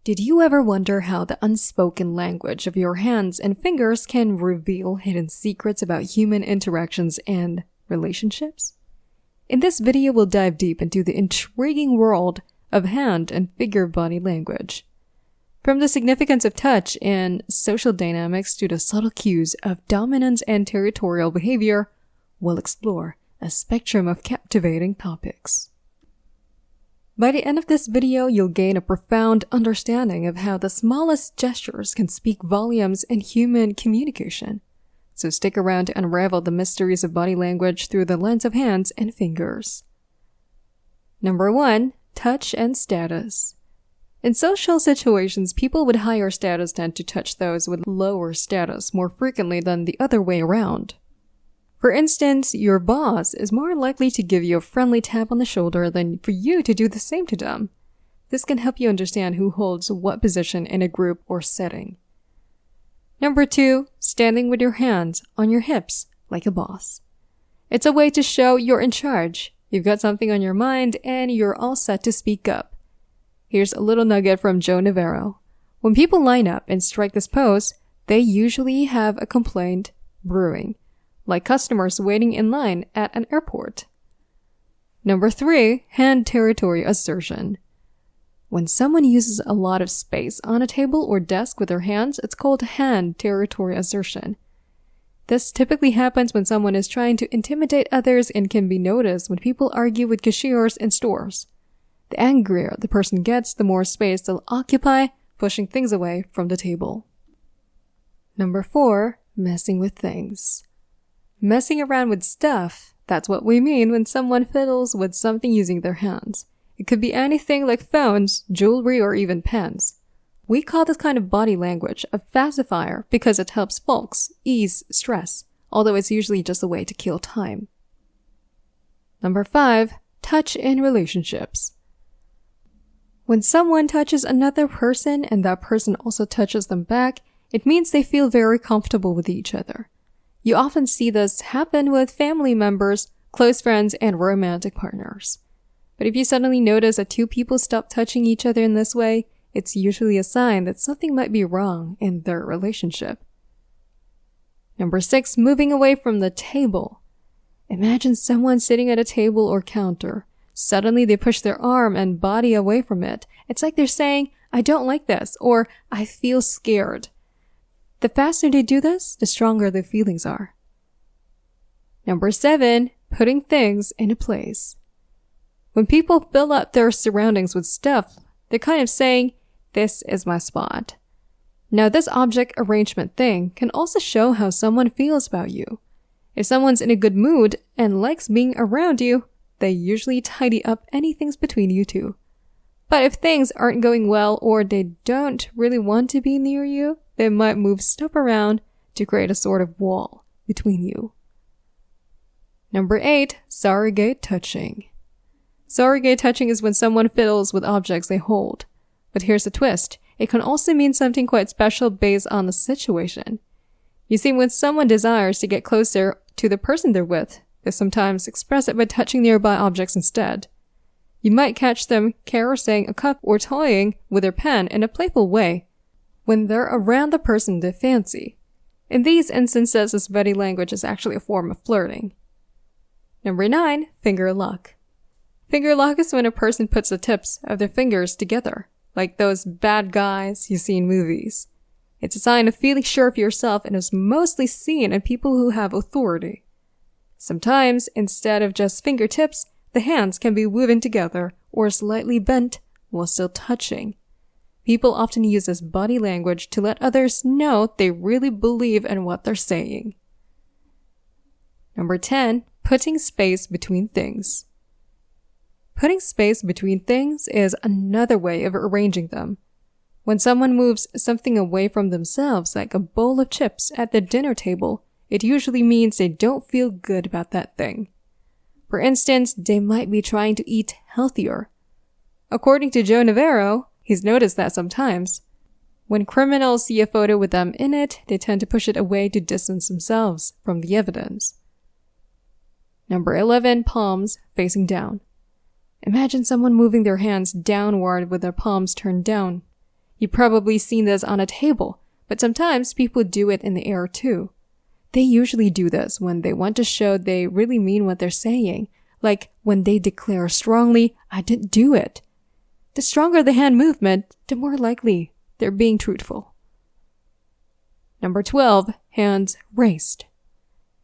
Did you ever wonder how the unspoken language of your hands and fingers can reveal hidden secrets about human interactions and relationships? In this video, we'll dive deep into the intriguing world of hand and figure body language. From the significance of touch in social dynamics to the subtle cues of dominance and territorial behavior, we'll explore a spectrum of captivating topics. By the end of this video, you'll gain a profound understanding of how the smallest gestures can speak volumes in human communication. So stick around to unravel the mysteries of body language through the lens of hands and fingers. Number 1. Touch and status. In social situations, people with higher status tend to touch those with lower status more frequently than the other way around. For instance, your boss is more likely to give you a friendly tap on the shoulder than for you to do the same to them. This can help you understand who holds what position in a group or setting. Number 2, standing with your hands on your hips like a boss. It's a way to show you're in charge. You've got something on your mind and you're all set to speak up. Here's a little nugget from Joe Navarro. When people line up and strike this pose, they usually have a complaint brewing, like customers waiting in line at an airport. Number 3, hand territory assertion. When someone uses a lot of space on a table or desk with their hands, it's called hand territory assertion. This typically happens when someone is trying to intimidate others and can be noticed when people argue with cashiers in stores. The angrier the person gets, the more space they'll occupy, pushing things away from the table. Number 4, messing with things. Messing around with stuff, that's what we mean when someone fiddles with something using their hands. It could be anything like phones, jewelry, or even pens. We call this kind of body language a pacifier because it helps folks ease stress, although it's usually just a way to kill time. Number 5, touch in relationships. When someone touches another person and that person also touches them back, it means they feel very comfortable with each other. You often see this happen with family members, close friends, and romantic partners. But if you suddenly notice that two people stop touching each other in this way, it's usually a sign that something might be wrong in their relationship. Number 6, moving away from the table. Imagine someone sitting at a table or counter. Suddenly they push their arm and body away from it. It's like they're saying, "I don't like this," or "I feel scared." The faster they do this, the stronger their feelings are. Number 7, putting things in a place. When people fill up their surroundings with stuff, they're kind of saying, "This is my spot." Now, this object arrangement thing can also show how someone feels about you. If someone's in a good mood and likes being around you, they usually tidy up anything between you two. But if things aren't going well or they don't really want to be near you, they might move stuff around to create a sort of wall between you. Number 8, surrogate touching. Surrogate touching is when someone fiddles with objects they hold. But here's the twist. It can also mean something quite special based on the situation. You see, when someone desires to get closer to the person they're with, they sometimes express it by touching nearby objects instead. You might catch them caressing a cup or toying with their pen in a playful way when they're around the person they fancy. In these instances, this body language is actually a form of flirting. Number 9, finger lock. Finger lock is when a person puts the tips of their fingers together, like those bad guys you see in movies. It's a sign of feeling sure of yourself and is mostly seen in people who have authority. Sometimes, instead of just fingertips, the hands can be woven together or slightly bent while still touching. People often use this body language to let others know they really believe in what they're saying. Number 10, putting space between things. Putting space between things is another way of arranging them. When someone moves something away from themselves, like a bowl of chips at the dinner table, it usually means they don't feel good about that thing. For instance, they might be trying to eat healthier. According to Joe Navarro, he's noticed that sometimes. When criminals see a photo with them in it, they tend to push it away to distance themselves from the evidence. Number 11, palms facing down. Imagine someone moving their hands downward with their palms turned down. You've probably seen this on a table, but sometimes people do it in the air too. They usually do this when they want to show they really mean what they're saying, like when they declare strongly, "I didn't do it." The stronger the hand movement, the more likely they're being truthful. Number 12, hands raised.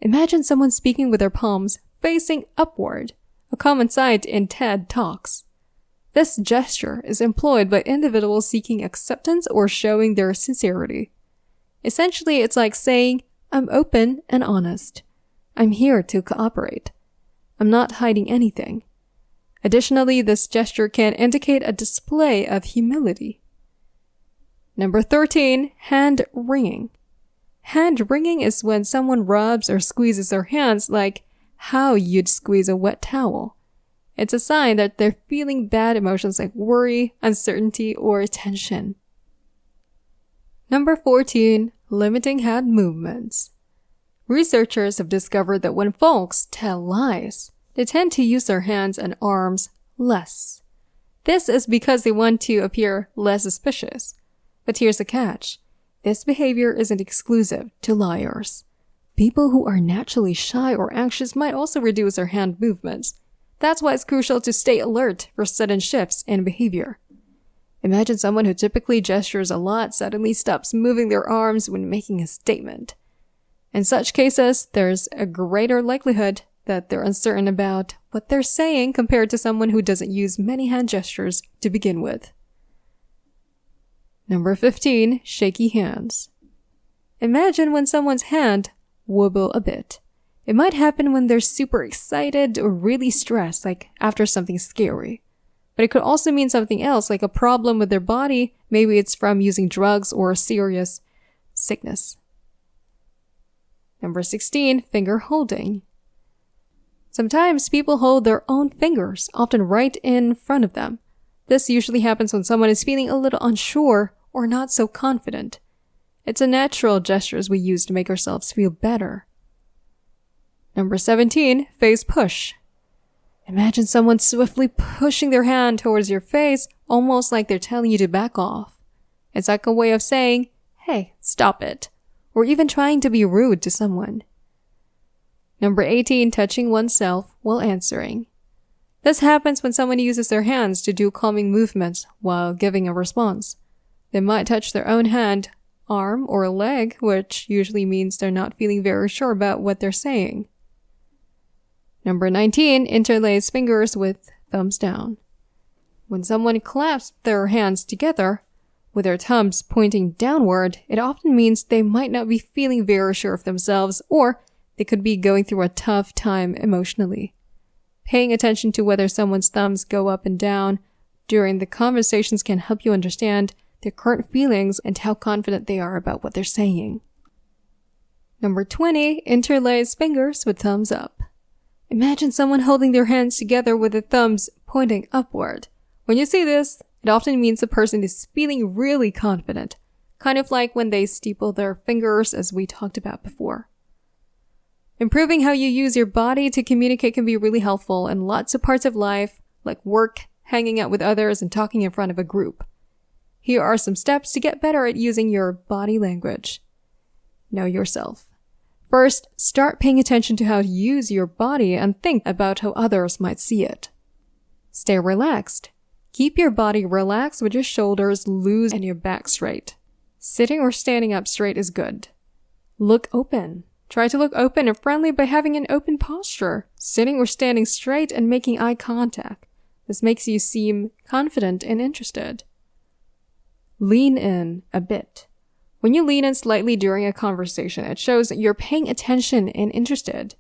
Imagine someone speaking with their palms facing upward, a common sight in TED Talks. This gesture is employed by individuals seeking acceptance or showing their sincerity. Essentially, it's like saying, "I'm open and honest. I'm here to cooperate. I'm not hiding anything." Additionally, this gesture can indicate a display of humility. Number 13, hand wringing. Hand wringing is when someone rubs or squeezes their hands like how you'd squeeze a wet towel. It's a sign that they're feeling bad emotions like worry, uncertainty, or tension. Number 14, limiting hand movements. Researchers have discovered that when folks tell lies, they tend to use their hands and arms less. This is because they want to appear less suspicious. But here's the catch. This behavior isn't exclusive to liars. People who are naturally shy or anxious might also reduce their hand movements. That's why it's crucial to stay alert for sudden shifts in behavior. Imagine someone who typically gestures a lot suddenly stops moving their arms when making a statement. In such cases, there's a greater likelihood that they're uncertain about what they're saying compared to someone who doesn't use many hand gestures to begin with. Number 15, shaky hands. Imagine when someone's hand wobble a bit. It might happen when they're super excited or really stressed, like after something scary. But it could also mean something else, like a problem with their body. Maybe it's from using drugs or a serious sickness. Number 16, finger holding. Sometimes people hold their own fingers, often right in front of them. This usually happens when someone is feeling a little unsure or not so confident. It's a natural gesture we use to make ourselves feel better. Number 17, face push. Imagine someone swiftly pushing their hand towards your face, almost like they're telling you to back off. It's like a way of saying, "Hey, stop it," or even trying to be rude to someone. Number 18, touching oneself while answering. This happens when someone uses their hands to do calming movements while giving a response. They might touch their own hand, arm, or leg, which usually means they're not feeling very sure about what they're saying. Number 19, interlace fingers with thumbs down. When someone clasps their hands together, with their thumbs pointing downward, it often means they might not be feeling very sure of themselves, or they could be going through a tough time emotionally. Paying attention to whether someone's thumbs go up and down during the conversations can help you understand their current feelings and how confident they are about what they're saying. Number 20, interlace fingers with thumbs up. Imagine someone holding their hands together with the thumbs pointing upward. When you see this, it often means the person is feeling really confident, kind of like when they steeple their fingers as we talked about before. Improving how you use your body to communicate can be really helpful in lots of parts of life, like work, hanging out with others, and talking in front of a group. Here are some steps to get better at using your body language. Know yourself. First, start paying attention to how to use your body and think about how others might see it. Stay relaxed. Keep your body relaxed with your shoulders loose and your back straight. Sitting or standing up straight is good. Look open. Try to look open and friendly by having an open posture, sitting or standing straight and making eye contact. This makes you seem confident and interested. Lean in a bit. When you lean in slightly during a conversation, it shows that you're paying attention and interested.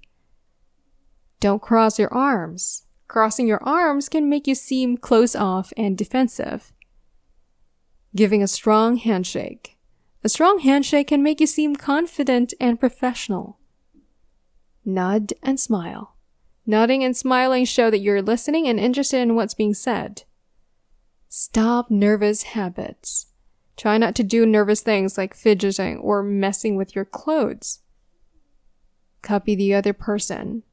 Don't cross your arms. Crossing your arms can make you seem close off and defensive. Giving a strong handshake. A strong handshake can make you seem confident and professional. Nod and smile. Nodding and smiling show that you're listening and interested in what's being said. Stop nervous habits. Try not to do nervous things like fidgeting or messing with your clothes. Copy the other person.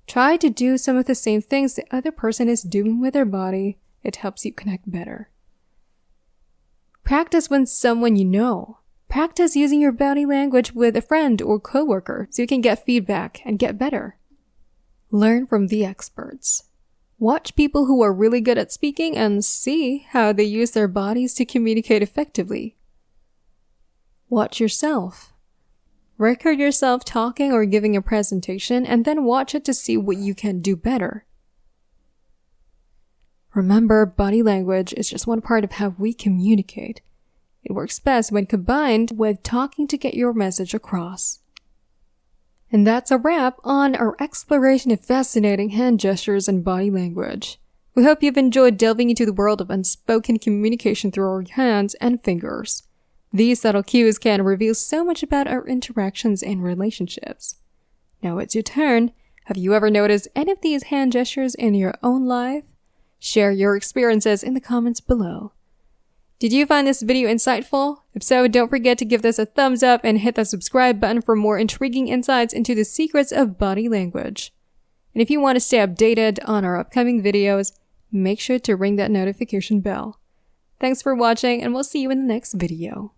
Try to do some of the same things the other person is doing with their body. It helps you connect better. Practice with someone you know. Practice using your body language with a friend or coworker so you can get feedback and get better. Learn from the experts. Watch people who are really good at speaking and see how they use their bodies to communicate effectively. Watch yourself. Record yourself talking or giving a presentation and then watch it to see what you can do better. Remember, body language is just one part of how we communicate. It works best when combined with talking to get your message across. And that's a wrap on our exploration of fascinating hand gestures and body language. We hope you've enjoyed delving into the world of unspoken communication through our hands and fingers. These subtle cues can reveal so much about our interactions and relationships. Now it's your turn. Have you ever noticed any of these hand gestures in your own life? Share your experiences in the comments below. Did you find this video insightful? If so, don't forget to give this a thumbs up and hit the subscribe button for more intriguing insights into the secrets of body language. And if you want to stay updated on our upcoming videos, make sure to ring that notification bell. Thanks for watching, and we'll see you in the next video.